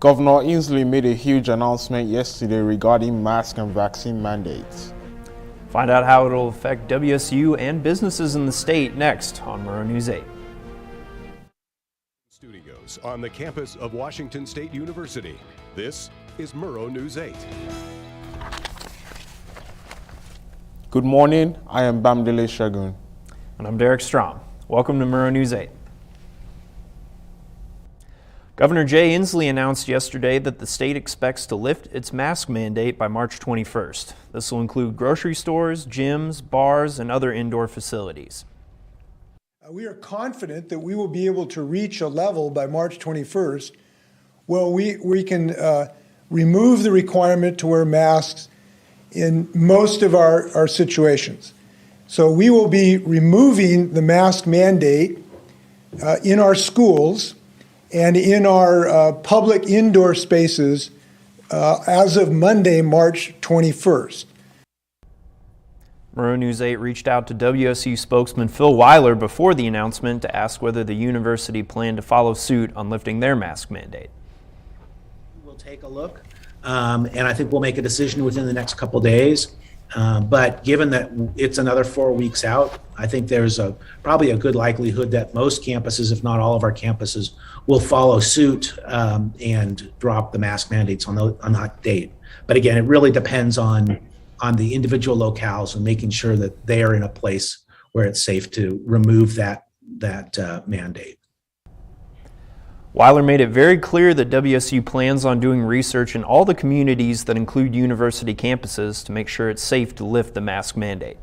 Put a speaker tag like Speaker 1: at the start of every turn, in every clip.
Speaker 1: Governor Inslee made a huge announcement yesterday regarding mask and vaccine mandates.
Speaker 2: Find out how it will affect WSU and businesses in the state next on Murrow News 8.
Speaker 3: Studios on the campus of Washington State University. This is Murrow News 8.
Speaker 1: Good morning, I am Bamdele Shagun.
Speaker 2: And I'm Derek Strom. Welcome to Murrow News 8. Governor Jay Inslee announced yesterday that the state expects to lift its mask mandate by March 21st. This will include grocery stores, gyms, bars, and other indoor facilities.
Speaker 4: We are confident that we will be able to reach a level by March 21st where we can remove the requirement to wear masks in most of our situations. So we will be removing the mask mandate in our schools and in our public indoor spaces as of Monday, March 21st.
Speaker 2: Murrow News 8 reached out to WSU spokesman Phil Weiler before the announcement to ask whether the university planned to follow suit on lifting their mask mandate.
Speaker 5: We'll take a look, and I think we'll make a decision within the next couple days. But given that it's another 4 weeks out, I think there's probably a good likelihood that most campuses, if not all of our campuses, will follow suit and drop the mask mandates on that date. But again, it really depends on the individual locales and making sure that they are in a place where it's safe to remove that mandate.
Speaker 2: Weiler made it very clear that WSU plans on doing research in all the communities that include university campuses to make sure it's safe to lift the mask mandate.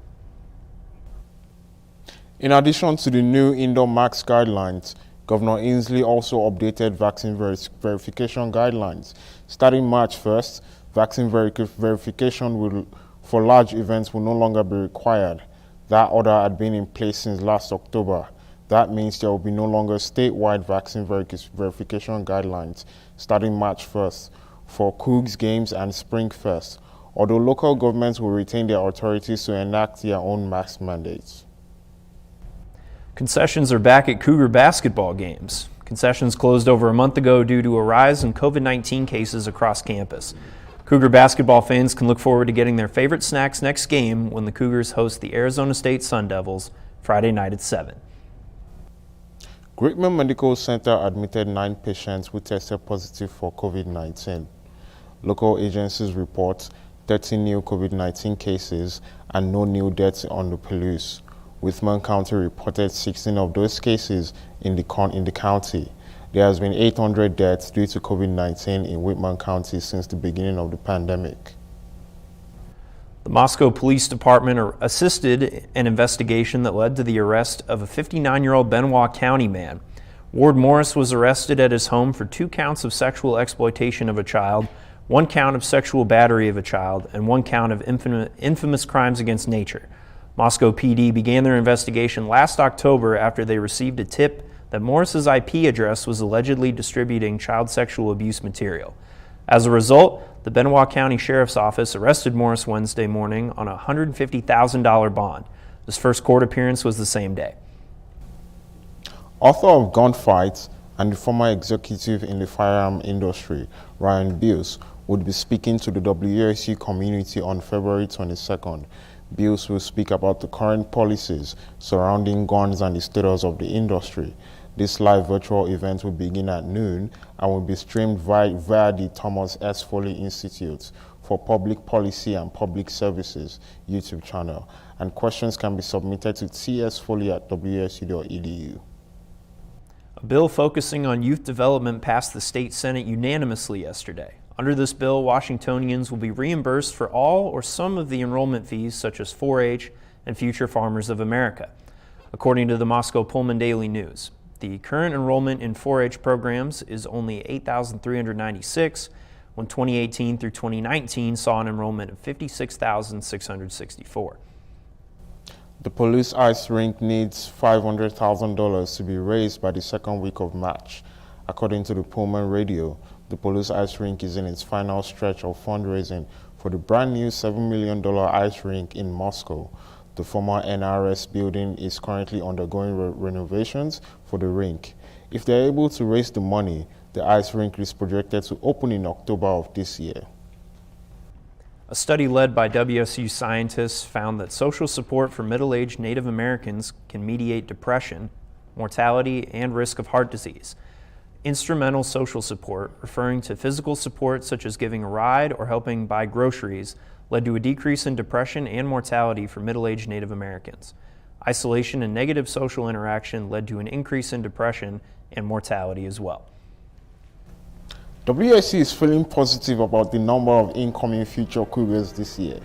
Speaker 1: In addition to the new indoor mask guidelines, Governor Inslee also updated vaccine verification guidelines. Starting March 1st, vaccine verification for large events will no longer be required. That order had been in place since last October. That means there will be no longer statewide vaccine verification guidelines starting March 1st for Cougs games and Spring Fest, although local governments will retain their authorities to enact their own mask mandates.
Speaker 2: Concessions are back at Cougar basketball games. Concessions closed over a month ago due to a rise in COVID-19 cases across campus. Cougar basketball fans can look forward to getting their favorite snacks next game when the Cougars host the Arizona State Sun Devils Friday night at 7.
Speaker 1: Greatman Medical Center admitted 9 patients who tested positive for COVID-19. Local agencies report 13 new COVID-19 cases and no new deaths on the Palouse. Whitman County reported 16 of those cases in the county. There has been 800 deaths due to COVID-19 in Whitman County since the beginning of the pandemic.
Speaker 2: The Moscow Police Department assisted an investigation that led to the arrest of a 59-year-old Benoit County man. Ward Morris was arrested at his home for 2 counts of sexual exploitation of a child, 1 count of sexual battery of a child, and 1 count of infamous crimes against nature. Moscow PD began their investigation last October after they received a tip that Morris's IP address was allegedly distributing child sexual abuse material. As a result, the Benoit County Sheriff's Office arrested Morris Wednesday morning on a $150,000 bond. His first court appearance was the same day.
Speaker 1: Author of Gunfights and the former executive in the firearm industry, Ryan Bills, would be speaking to the WSU community on February 22nd. Bills will speak about the current policies surrounding guns and the status of the industry. This live virtual event will begin at noon and will be streamed via the Thomas S. Foley Institute for Public Policy and Public Services YouTube channel, and questions can be submitted to tsfoley@wsu.edu.
Speaker 2: A bill focusing on youth development passed the state Senate unanimously yesterday. Under this bill, Washingtonians will be reimbursed for all or some of the enrollment fees such as 4-H and Future Farmers of America, according to the Moscow Pullman Daily News. The current enrollment in 4-H programs is only 8,396, when 2018 through 2019 saw an enrollment of 56,664.
Speaker 1: The police ice rink needs $500,000 to be raised by the second week of March. According to the Pullman Radio, the police ice rink is in its final stretch of fundraising for the brand new $7 million ice rink in Moscow. The former NRS building is currently undergoing renovations for the rink. If they're able to raise the money, the ice rink is projected to open in October of this year.
Speaker 2: A study led by WSU scientists found that social support for middle-aged Native Americans can mediate depression, mortality, and risk of heart disease. Instrumental social support, referring to physical support such as giving a ride or helping buy groceries, led to a decrease in depression and mortality for middle-aged Native Americans. Isolation and negative social interaction led to an increase in depression and mortality as well.
Speaker 1: WSC is feeling positive about the number of incoming future cougars this year.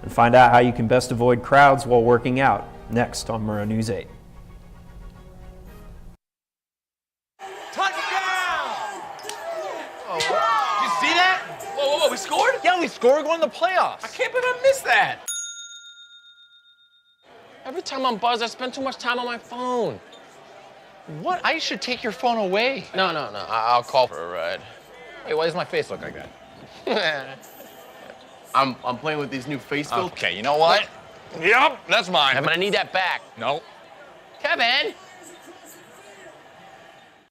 Speaker 2: And find out how you can best avoid crowds while working out, next on Murrow News 8.
Speaker 6: We scored? Yeah, we scored going to the playoffs. I can't believe I missed that. Every time I'm buzzed, I spend too much time on my phone. What? I should take your phone away. No. I'll call for a ride. Hey, why does my face look like that?
Speaker 7: I'm playing with these new face filters.
Speaker 6: Okay, you know what? Yep, that's mine. I'm gonna need that back. No. Kevin!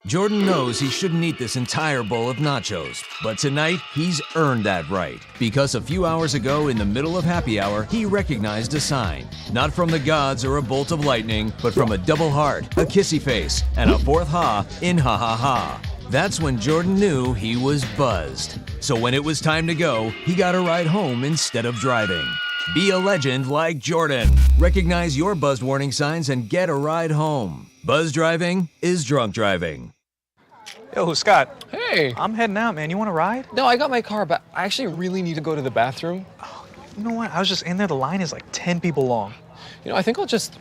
Speaker 8: Jordan knows he shouldn't eat this entire bowl of nachos, but tonight he's earned that right because a few hours ago in the middle of happy hour, he recognized a sign, not from the gods or a bolt of lightning, but from a double heart, a kissy face, and a fourth ha in ha ha ha. That's when Jordan knew he was buzzed. So when it was time to go, he got a ride home instead of driving. Be a legend like Jordan. Recognize your buzzed warning signs and get a ride home. Buzz driving is drunk driving.
Speaker 9: Yo, Scott.
Speaker 6: Hey.
Speaker 9: I'm heading out, man. You want to ride?
Speaker 6: No, I got my car, but I actually really need to go to the bathroom.
Speaker 9: Oh, you know what? I was just in there. The line is like 10 people long.
Speaker 6: You know, I think I'll just...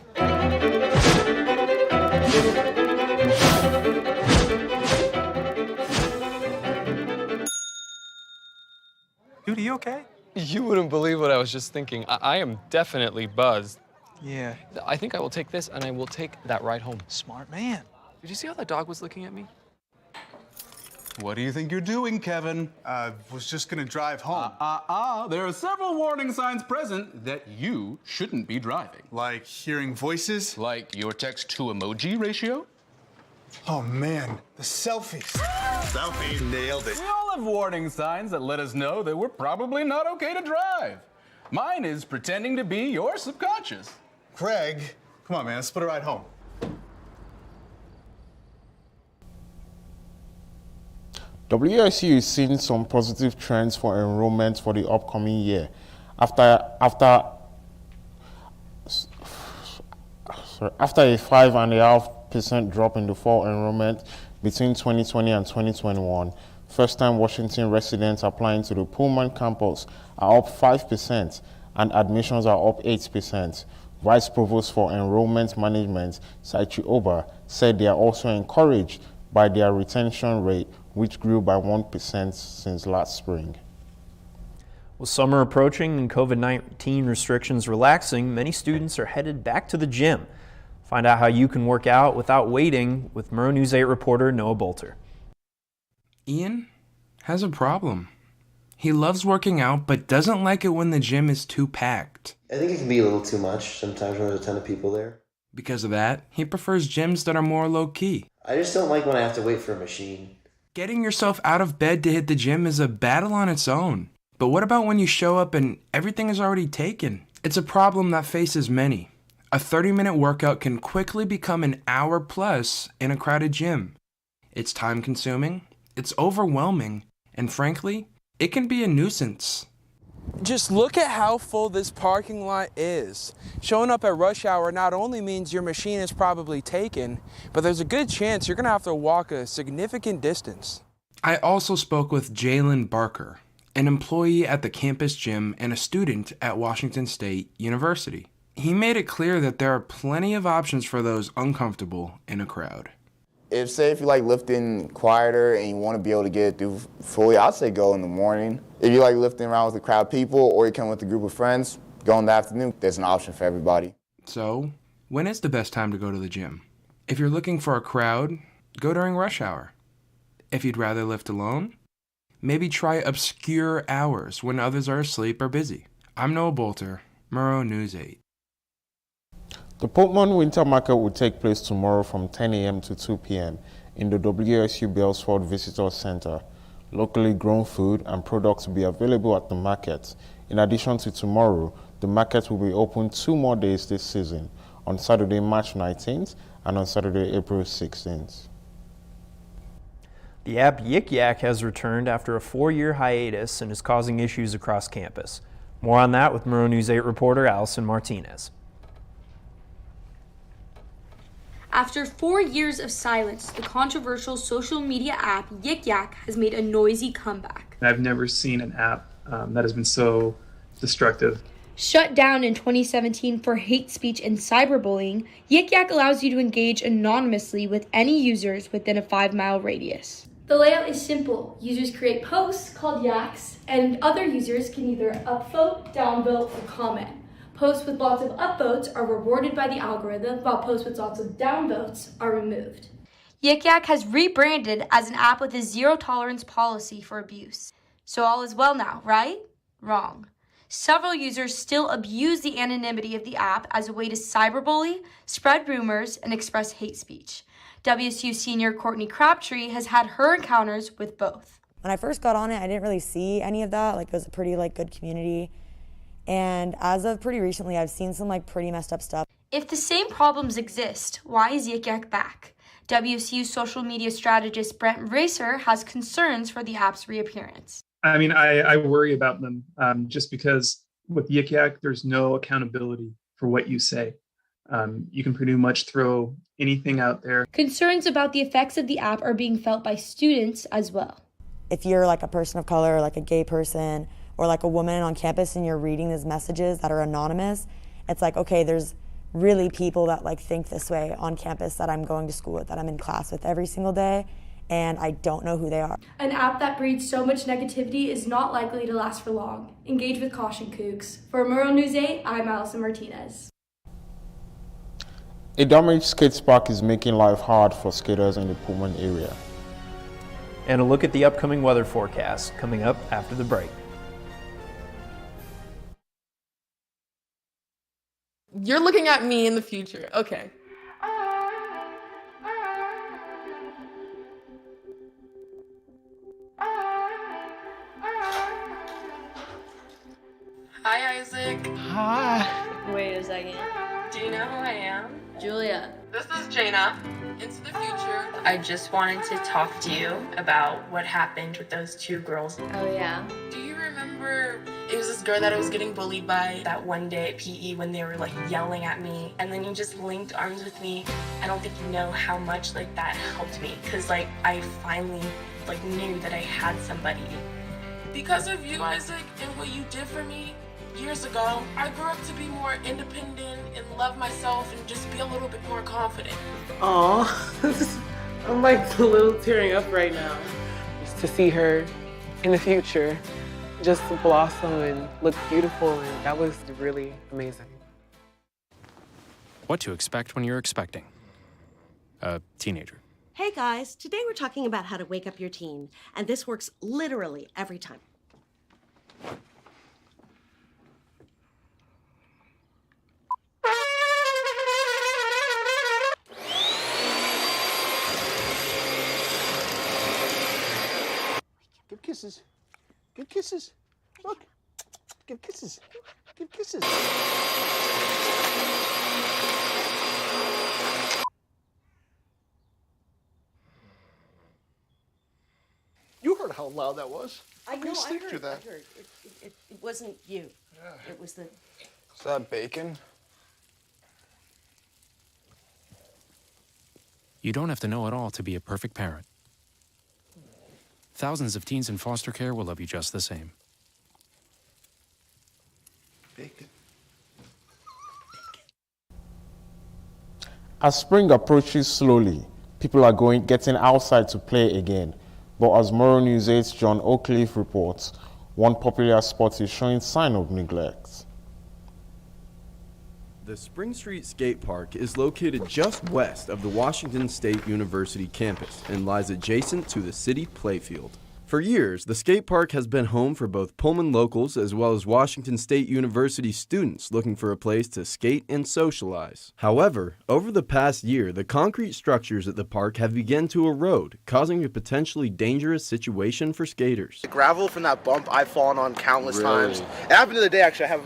Speaker 9: Dude, are you okay?
Speaker 6: You wouldn't believe what I was just thinking. I am definitely buzzed.
Speaker 9: Yeah.
Speaker 6: I think I will take this, and I will take that ride home.
Speaker 9: Smart man.
Speaker 6: Did you see how the dog was looking at me?
Speaker 10: What do you think you're doing, Kevin?
Speaker 4: Was just gonna drive home.
Speaker 10: There are several warning signs present that you shouldn't be driving.
Speaker 4: Like hearing voices?
Speaker 10: Like your text-to-emoji ratio?
Speaker 4: Oh man, the selfies.
Speaker 7: Selfie nailed it.
Speaker 10: We all have warning signs that let us know that we're probably not okay to drive. Mine is pretending to be your subconscious.
Speaker 4: Craig, come on man, let's put a ride home.
Speaker 1: WSU is seeing some positive trends for enrollment for the upcoming year. After a 5.5% drop in the fall enrollment between 2020 and 2021, first-time Washington residents applying to the Pullman campus are up 5% and admissions are up 8%. Vice Provost for Enrollment Management, Saichi Oba, said they are also encouraged by their retention rate, which grew by 1% since last spring.
Speaker 2: With summer approaching and COVID-19 restrictions relaxing, many students are headed back to the gym. Find out how you can work out without waiting with Murrow News 8 reporter Noah Bolter.
Speaker 11: Ian has a problem. He loves working out, but doesn't like it when the gym is too packed.
Speaker 12: I think it can be a little too much sometimes when there's a ton of people there.
Speaker 11: Because of that, he prefers gyms that are more low-key.
Speaker 12: I just don't like when I have to wait for a machine.
Speaker 11: Getting yourself out of bed to hit the gym is a battle on its own. But what about when you show up and everything is already taken? It's a problem that faces many. A 30-minute workout can quickly become an hour plus in a crowded gym. It's time-consuming, it's overwhelming, and frankly, it can be a nuisance.
Speaker 13: Just look at how full this parking lot is. Showing up at rush hour not only means your machine is probably taken, but there's a good chance you're gonna have to walk a significant distance.
Speaker 11: I also spoke with Jalen Barker, an employee at the campus gym and a student at Washington State University. He made it clear that there are plenty of options for those uncomfortable in a crowd.
Speaker 14: If you like lifting quieter and you want to be able to get it through fully, I'd say go in the morning. If you like lifting around with a crowd of people or you come with a group of friends, go in the afternoon. There's an option for everybody.
Speaker 11: So, when is the best time to go to the gym? If you're looking for a crowd, go during rush hour. If you'd rather lift alone, maybe try obscure hours when others are asleep or busy. I'm Noah Bolter, Murrow News 8.
Speaker 1: The Portman Winter Market will take place tomorrow from 10 a.m. to 2 p.m. in the WSU Belford Visitor Center. Locally grown food and products will be available at the market. In addition to tomorrow, the market will be open 2 more days this season, on Saturday, March 19th and on Saturday, April 16th.
Speaker 2: The app Yik Yak has returned after a 4-year hiatus and is causing issues across campus. More on that with Murrow News 8 reporter Allison Martinez.
Speaker 15: After 4 years of silence, the controversial social media app Yik Yak has made a noisy comeback.
Speaker 9: I've never seen an app that has been so destructive.
Speaker 15: Shut down in 2017 for hate speech and cyberbullying, Yik Yak allows you to engage anonymously with any users within a 5-mile radius. The layout is simple. Users create posts called yaks, and other users can either upvote, downvote, or comment. Posts with lots of upvotes are rewarded by the algorithm, while posts with lots of downvotes are removed. Yik Yak has rebranded as an app with a zero-tolerance policy for abuse. So all is well now, right? Wrong. Several users still abuse the anonymity of the app as a way to cyberbully, spread rumors, and express hate speech. WSU senior Courtney Crabtree has had her encounters with both.
Speaker 16: When I first got on it, I didn't really see any of that. It was a pretty good community. And as of pretty recently, I've seen some pretty messed up stuff.
Speaker 15: If the same problems exist, why is Yik Yak back? WSU social media strategist Brent Racer has concerns for the app's reappearance.
Speaker 9: I mean, I worry about them just because with Yik Yak, there's no accountability for what you say. You can pretty much throw anything out there.
Speaker 15: Concerns about the effects of the app are being felt by students as well.
Speaker 16: If you're a person of color or a gay person or a woman on campus and you're reading these messages that are anonymous, it's okay, there's really people that think this way on campus that I'm going to school with, that I'm in class with every single day, and I don't know who they are.
Speaker 15: An app that breeds so much negativity is not likely to last for long. Engage with caution, kooks. For Murrow News 8, I'm Allison Martinez.
Speaker 1: A damaged skate park is making life hard for skaters in the Pullman area.
Speaker 2: And a look at the upcoming weather forecast coming up after the break.
Speaker 17: You're looking at me in the future. Okay. Hi, Isaac.
Speaker 18: Hi. Wait a second.
Speaker 17: Do you know who I am?
Speaker 18: Julia.
Speaker 17: This is Jaina. Into the future.
Speaker 18: I just wanted to talk to you about what happened with those 2 girls.
Speaker 17: Oh, yeah? Do you remember it was this girl that I was getting bullied by that one day at PE when they were yelling at me, and then you just linked arms with me? I don't think you know how much that helped me, because I finally knew that I had somebody. Because of you, Isaac, and what you did for me years ago, I grew up to be more independent and love myself and just be a little bit more confident.
Speaker 19: Aw, I'm a little tearing up right now. Just to see her in the future just blossom and look beautiful, and that was really amazing.
Speaker 20: What to expect when you're expecting a teenager.
Speaker 21: Hey guys, today we're talking about how to wake up your teen, and this works literally every time.
Speaker 22: Give kisses. Give kisses. Look. Give kisses. Give kisses. You heard how loud that was.
Speaker 21: I know,
Speaker 22: I heard.
Speaker 21: I heard. It wasn't you.
Speaker 22: Yeah.
Speaker 21: It was the...
Speaker 11: Is that bacon?
Speaker 20: You don't have to know it all to be a perfect parent. Thousands of teens in foster care will love you just the same.
Speaker 22: Bacon.
Speaker 1: As spring approaches slowly, people are getting outside to play again. But as Murrow News 8's John Oakleaf reports, one popular sport is showing sign of neglect.
Speaker 23: The Spring Street Skate Park is located just west of the Washington State University campus and lies adjacent to the city playfield. For years, the skate park has been home for both Pullman locals as well as Washington State University students looking for a place to skate and socialize. However, over the past year, the concrete structures at the park have begun to erode, causing a potentially dangerous situation for skaters.
Speaker 22: The gravel from that bump I've fallen on countless times.
Speaker 23: Really?
Speaker 22: It happened the other day, actually. I have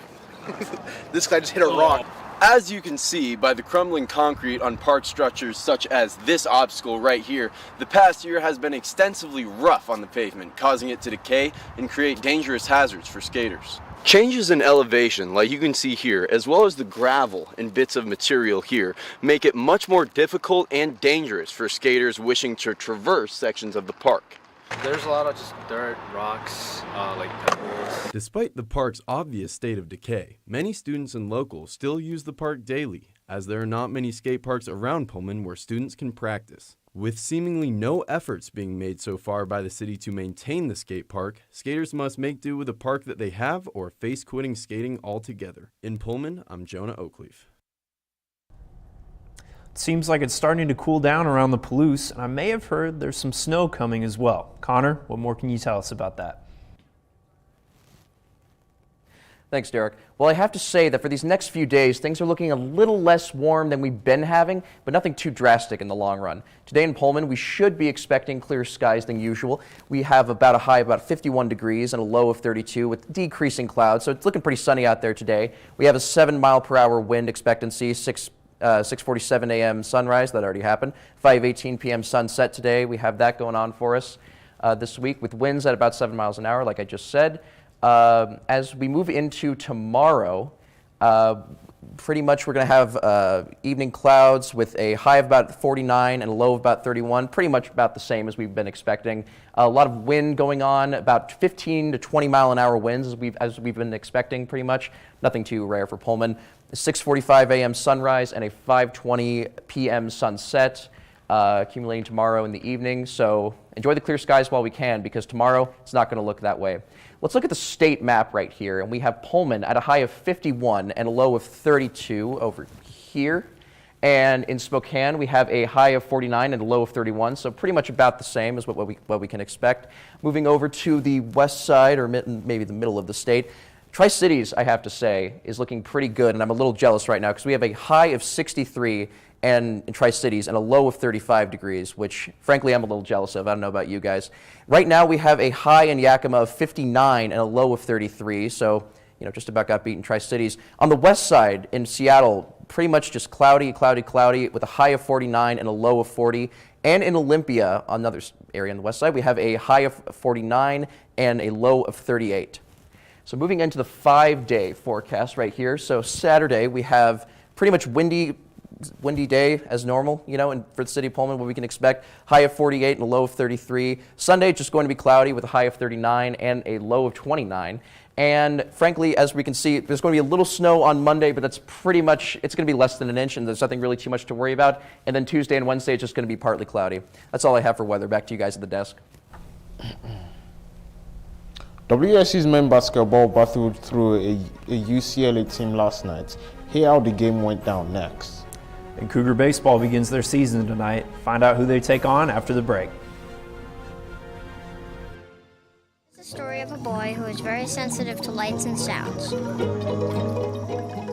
Speaker 22: this guy just hit a rock.
Speaker 23: As you can see by the crumbling concrete on park structures such as this obstacle right here, the past year has been extensively rough on the pavement, causing it to decay and create dangerous hazards for skaters. Changes in elevation, like you can see here, as well as the gravel and bits of material here, make it much more difficult and dangerous for skaters wishing to traverse sections of the park.
Speaker 3: There's a lot of just dirt, rocks, like pebbles.
Speaker 23: Despite the park's obvious state of decay, many students and locals still use the park daily, as there are not many skate parks around Pullman where students can practice. With seemingly no efforts being made so far by the city to maintain the skate park, skaters must make do with the park that they have or face quitting skating altogether. In Pullman, I'm Jonah Oakleaf.
Speaker 2: It seems like it's starting to cool down around the Palouse, and I may have heard there's some snow coming as well. Connor, what more can you tell us about that?
Speaker 5: Thanks, Derek. Well, I have to say that for these next few days, things are looking a little less warm than we've been having, but nothing too drastic in the long run. Today in Pullman, we should be expecting clearer skies than usual. We have about a high of about 51 degrees and a low of 32 with decreasing clouds, so it's looking pretty sunny out there today. We have a 7-mile-per-hour wind expectancy, 6:47 a.m. sunrise, that already happened. 5:18 p.m. sunset today. We have that going on for us this week with winds at about 7 miles an hour, like I just said. As we move into tomorrow, pretty much we're going to have evening clouds with a high of about 49 and a low of about 31, pretty much about the same as we've been expecting. A lot of wind going on, about 15 to 20 mile an hour winds as we've been expecting pretty much. Nothing too rare for Pullman. 6:45 a.m. sunrise and a 5:20 p.m. sunset, accumulating tomorrow in the evening. So enjoy the clear skies while we can, because tomorrow it's not going to look that way. Let's look at the state map right here, and we have Pullman at a high of 51 and a low of 32 over here. And in Spokane, we have a high of 49 and a low of 31, so pretty much about the same as what we can expect. Moving over to the west side, or maybe the middle of the state, Tri-Cities, I have to say, is looking pretty good, and I'm a little jealous right now because we have a high of 63 in Tri-Cities and a low of 35 degrees, which frankly I'm a little jealous of. I don't know about you guys. Right now we have a high in Yakima of 59 and a low of 33, so just about got beaten Tri-Cities. On the west side in Seattle, pretty much just cloudy with a high of 49 and a low of 40. And in Olympia, another area on the west side, we have a high of 49 and a low of 38. So moving into the 5-day forecast right here. So Saturday we have pretty much windy day as normal, and for the city of Pullman, what we can expect, high of 48 and a low of 33. Sunday just going to be cloudy with a high of 39 and a low of 29. And frankly, as we can see, there's going to be a little snow on Monday, but that's pretty much, it's going to be less than an inch, and there's nothing really too much to worry about. And then Tuesday and Wednesday, it's just going to be partly cloudy. That's all I have for weather. Back to you guys at the desk.
Speaker 1: WSU's men basketball battled through a UCLA team last night. Hear how the game went down next.
Speaker 2: And Cougar baseball begins their season tonight. Find out who they take on after the break.
Speaker 8: It's the story of a boy who is very sensitive to lights and sounds.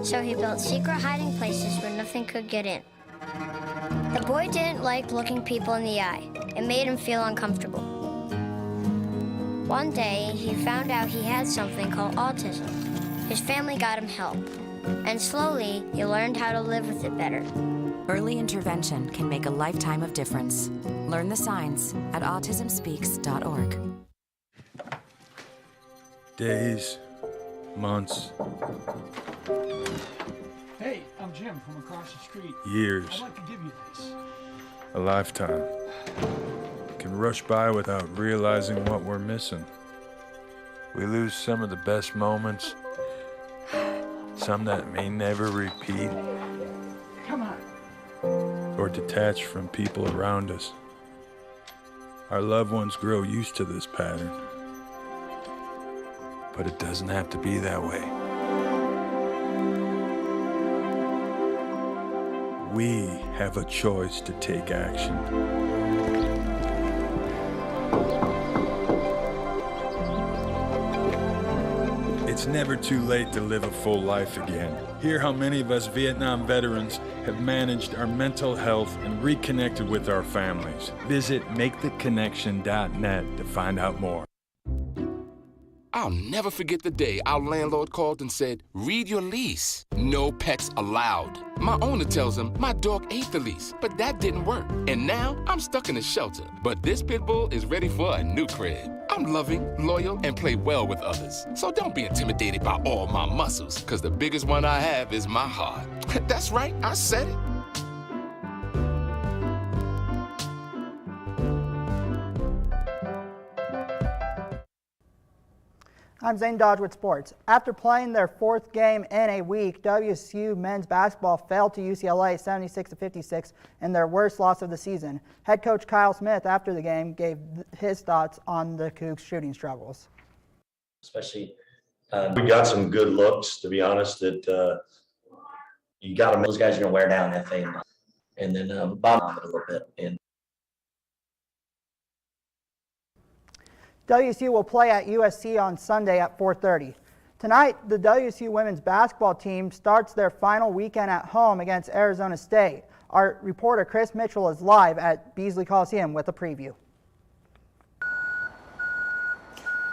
Speaker 8: So he built secret hiding places where nothing could get in. The boy didn't like looking people in the eye. It made him feel uncomfortable. One day, he found out he had something called autism. His family got him help, and slowly, he learned how to live with it better.
Speaker 24: Early intervention can make a lifetime of difference. Learn the signs at autismspeaks.org.
Speaker 25: Days, months,
Speaker 26: Hey, I'm Jim from across the street.
Speaker 25: years,
Speaker 26: I'd like to give you this.
Speaker 25: a lifetime can rush by without realizing what we're missing. We lose some of the best moments, some that may never repeat,
Speaker 26: Come on.
Speaker 25: or detach from people around us. Our loved ones grow used to this pattern, but it doesn't have to be that way. We have a choice to take action. never too late to live a full life again. Hear how many of us Vietnam veterans have managed our mental health and reconnected with our families. Visit maketheconnection.net to find out more.
Speaker 4: I'll never forget the day our landlord called and said, "Read your lease. No pets allowed." My owner tells him my dog ate the lease, but that didn't work. And now I'm stuck in a shelter. But this pit bull is ready for a new crib. I'm loving, loyal, and play well with others. So don't be intimidated by all my muscles, because the biggest one I have is my heart. That's right, I said it.
Speaker 6: I'm Zane Dodge with sports. After playing their fourth game in a week, WSU men's basketball fell to UCLA 76-56 in their worst loss of the season. Head coach Kyle Smith, after the game, gave his thoughts on the Cougs' shooting struggles.
Speaker 7: Especially, we got some good looks, to be honest, that you got them. Those guys are going to wear down that thing and then bomb it a little bit. And
Speaker 6: WSU will play at USC on Sunday at 4:30. Tonight, the WSU women's basketball team starts their final weekend at home against Arizona State. Our reporter Chris Mitchell is live at Beasley Coliseum with a preview.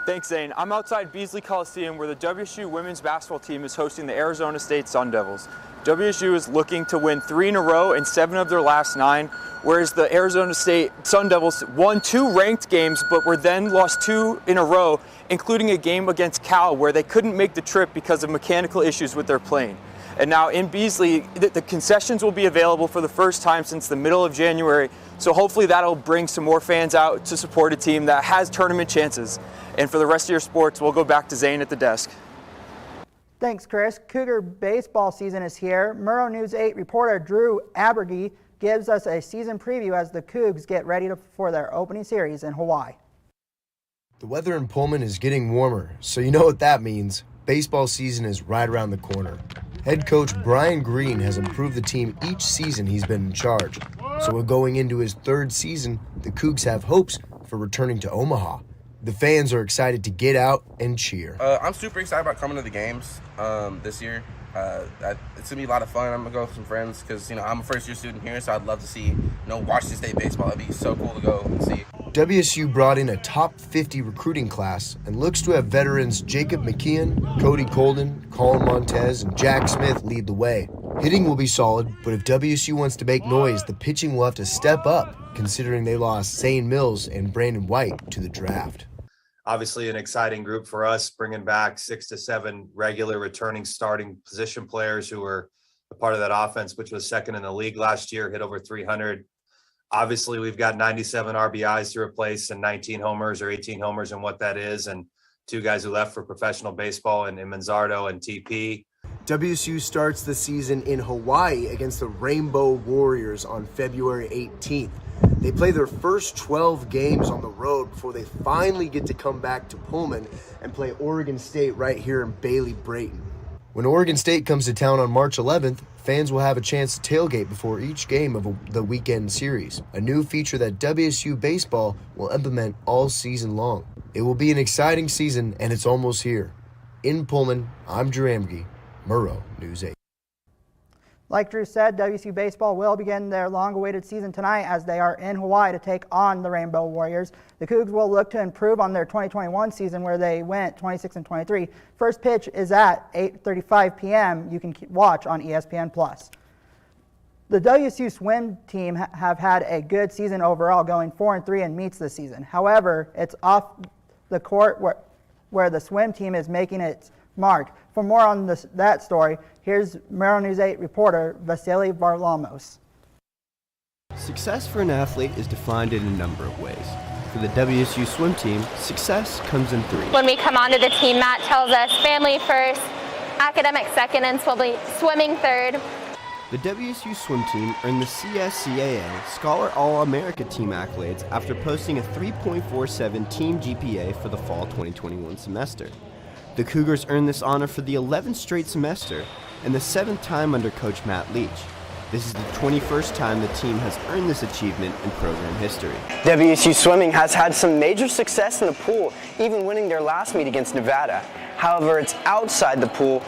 Speaker 10: Thanks, Zane. I'm outside Beasley Coliseum where the WSU women's basketball team is hosting the Arizona State Sun Devils. WSU is looking to win 3 in a row and 7 of their last 9, whereas the Arizona State Sun Devils won 2 ranked games but were then lost 2 in a row, including a game against Cal where they couldn't make the trip because of mechanical issues with their plane. And now in Beasley, the concessions will be available for the first time since the middle of January, so hopefully that'll bring some more fans out to support a team that has tournament chances. And for the rest of your sports, we'll go back to Zane at the desk.
Speaker 6: Thanks, Chris. Cougar baseball season is here. Murrow News 8 reporter Drew Aberge gives us a season preview as the Cougs get ready for their opening series in Hawaii.
Speaker 12: The weather in Pullman is getting warmer, so you know what that means. Baseball season is right around the corner. Head coach Brian Green has improved the team each season he's been in charge. So going into his 3rd season, the Cougs have hopes for returning to Omaha. The fans are excited to get out and cheer.
Speaker 13: I'm super excited about coming to the games this year. It's going to be a lot of fun. I'm going to go with some friends because, I'm a first-year student here, so I'd love to see, Washington State baseball. It'd be so cool to go and see.
Speaker 12: WSU brought in a top 50 recruiting class and looks to have veterans Jacob McKeon, Cody Colden, Colin Montez, and Jack Smith lead the way. Hitting will be solid, but if WSU wants to make noise, the pitching will have to step up, considering they lost Zane Mills and Brandon White to the draft.
Speaker 27: Obviously an exciting group for us, bringing back 6 to 7 regular returning starting position players who were a part of that offense, which was second in the league last year, hit over 300. Obviously, we've got 97 RBIs to replace and 19 homers or 18 homers and what that is, and 2 guys who left for professional baseball in Manzardo and TP.
Speaker 12: WSU starts the season in Hawaii against the Rainbow Warriors on February 18th. They play their first 12 games on the road before they finally get to come back to Pullman and play Oregon State right here in Bailey-Brayton. When Oregon State comes to town on March 11th, fans will have a chance to tailgate before each game of the weekend series, a new feature that WSU baseball will implement all season long. It will be an exciting season, and it's almost here. In Pullman, I'm Drew Amge, Murrow News 8.
Speaker 6: Like Drew said, WSU baseball will begin their long-awaited season tonight as they are in Hawaii to take on the Rainbow Warriors. The Cougs will look to improve on their 2021 season where they went 26-23. First pitch is at 8:35 p.m. You can watch on ESPN+. The WSU swim team have had a good season overall, going 4-3 in meets this season. However, it's off the court where the swim team is making its mark. For more on that story, here's Murrow News 8 reporter Vasili Varlamos.
Speaker 28: Success for an athlete is defined in a number of ways. For the WSU swim team, success comes in 3.
Speaker 29: When we come onto the team, Matt tells us family first, academic second, and swimming third.
Speaker 28: The WSU swim team earned the CSCAA Scholar All-America team accolades after posting a 3.47 team GPA for the fall 2021 semester. The Cougars earned this honor for the 11th straight semester and the 7th time under coach Matt Leach. This is the 21st time the team has earned this achievement in program history.
Speaker 30: WSU Swimming has had some major success in the pool, even winning their last meet against Nevada.
Speaker 9: However, it's outside the pool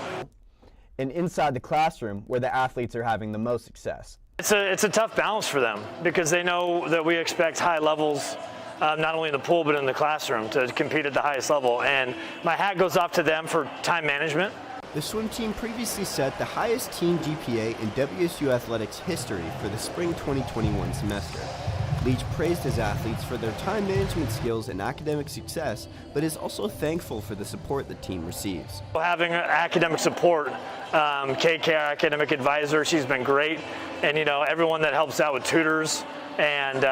Speaker 28: and inside the classroom where the athletes are having the most success.
Speaker 11: It's a tough balance for them because they know that we expect high levels, not only in the pool but in the classroom, to compete at the highest level. And my hat goes off to them for time management.
Speaker 28: The swim team previously set the highest team GPA in WSU athletics history for the spring 2021 semester. Leach praised his athletes for their time management skills and academic success, but is also thankful for the support the team receives.
Speaker 11: Having academic support, KK, our academic advisor, she's been great, and everyone that helps out with tutors and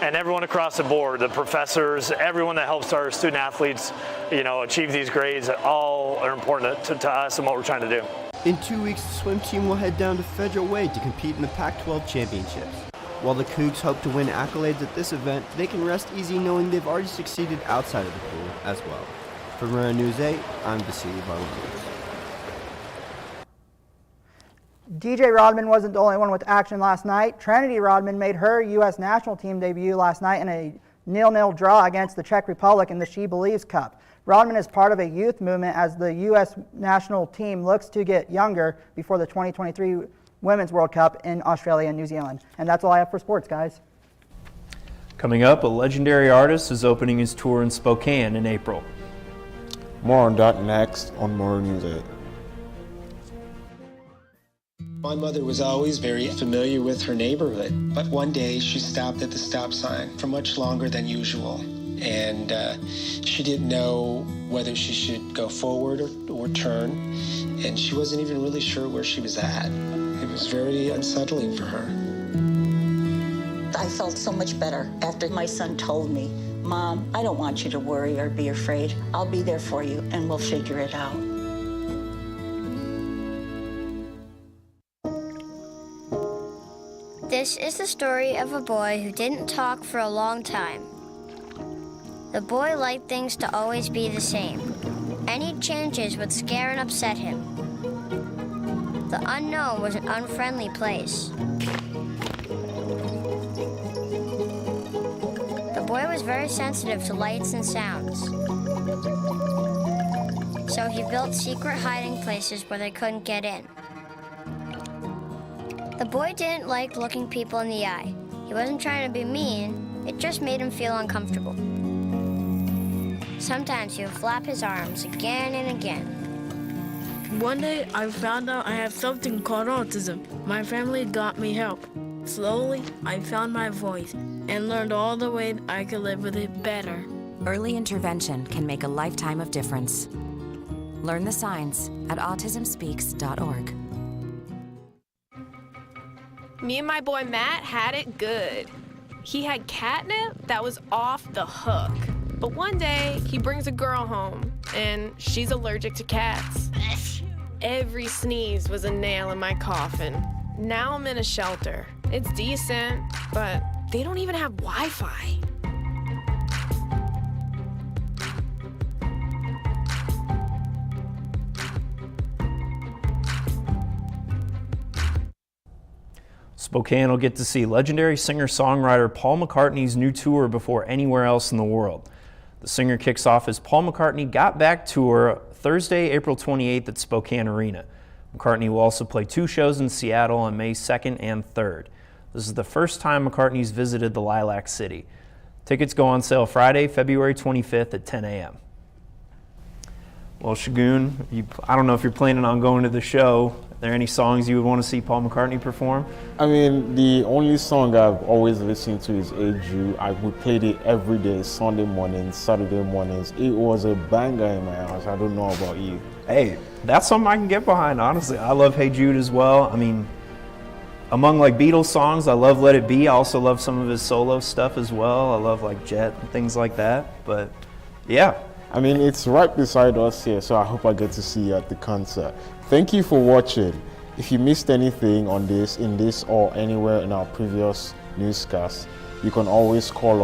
Speaker 11: everyone across the board, the professors, everyone that helps our student athletes, achieve these grades, all are important to us and what we're trying to do.
Speaker 28: In 2 weeks, the swim team will head down to Federal Way to compete in the Pac-12 championships. While the Cougs hope to win accolades at this event, they can rest easy knowing they've already succeeded outside of the pool as well. For Murrow News 8, I'm Vasili, Varlamos.
Speaker 6: DJ Rodman wasn't the only one with action last night. Trinity Rodman made her U.S. national team debut last night in a 0-0 draw against the Czech Republic in the She Believes Cup. Rodman is part of a youth movement as the U.S. national team looks to get younger before the 2023 Women's World Cup in Australia and New Zealand. And that's all I have for sports, guys.
Speaker 2: Coming up, a legendary artist is opening his tour in Spokane in April.
Speaker 1: More on that next on Murrow News 8.
Speaker 14: My mother was always very familiar with her neighborhood, but one day she stopped at the stop sign for much longer than usual. And she didn't know whether she should go forward or turn, and she wasn't even really sure where she was at. It was very unsettling for her.
Speaker 15: I felt so much better after my son told me, "Mom, I don't want you to worry or be afraid. I'll be there for you and we'll figure it out."
Speaker 8: This is the story of a boy who didn't talk for a long time. The boy liked things to always be the same. Any changes would scare and upset him. The unknown was an unfriendly place. The boy was very sensitive to lights and sounds. So he built secret hiding places where they couldn't get in. The boy didn't like looking people in the eye. He wasn't trying to be mean, it just made him feel uncomfortable. Sometimes he would flap his arms again and again.
Speaker 16: One day, I found out I have something called autism. My family got me help. Slowly, I found my voice and learned all the ways I could live with it better.
Speaker 24: Early intervention can make a lifetime of difference. Learn the signs at autismspeaks.org.
Speaker 17: Me and my boy Matt had it good. He had catnip that was off the hook. But one day, he brings a girl home, and she's allergic to cats. Every sneeze was a nail in my coffin. Now I'm in a shelter. It's decent, but they don't even have Wi-Fi.
Speaker 2: Spokane will get to see legendary singer-songwriter Paul McCartney's new tour before anywhere else in the world. The singer kicks off his Paul McCartney Got Back tour Thursday, April 28th at Spokane Arena. McCartney will also play 2 shows in Seattle on May 2nd and 3rd. This is the first time McCartney's visited the Lilac City. Tickets go on sale Friday, February 25th at 10 a.m. Well, Shagun, I don't know if you're planning on going to the show. Are there any songs you would want to see Paul McCartney perform?
Speaker 1: I mean, the only song I've always listened to is Hey Jude. We played it every day, Sunday mornings, Saturday mornings. It was a banger in my house. I don't know about you.
Speaker 2: Hey, that's something I can get behind, honestly. I love Hey Jude as well. I mean, among like Beatles songs, I love Let It Be. I also love some of his solo stuff as well. I love like Jet and things like that. But yeah.
Speaker 1: I mean, it's right beside us here, so I hope I get to see you at the concert. Thank you for watching. If you missed anything on this, in this, or anywhere in our previous newscasts, you can always call or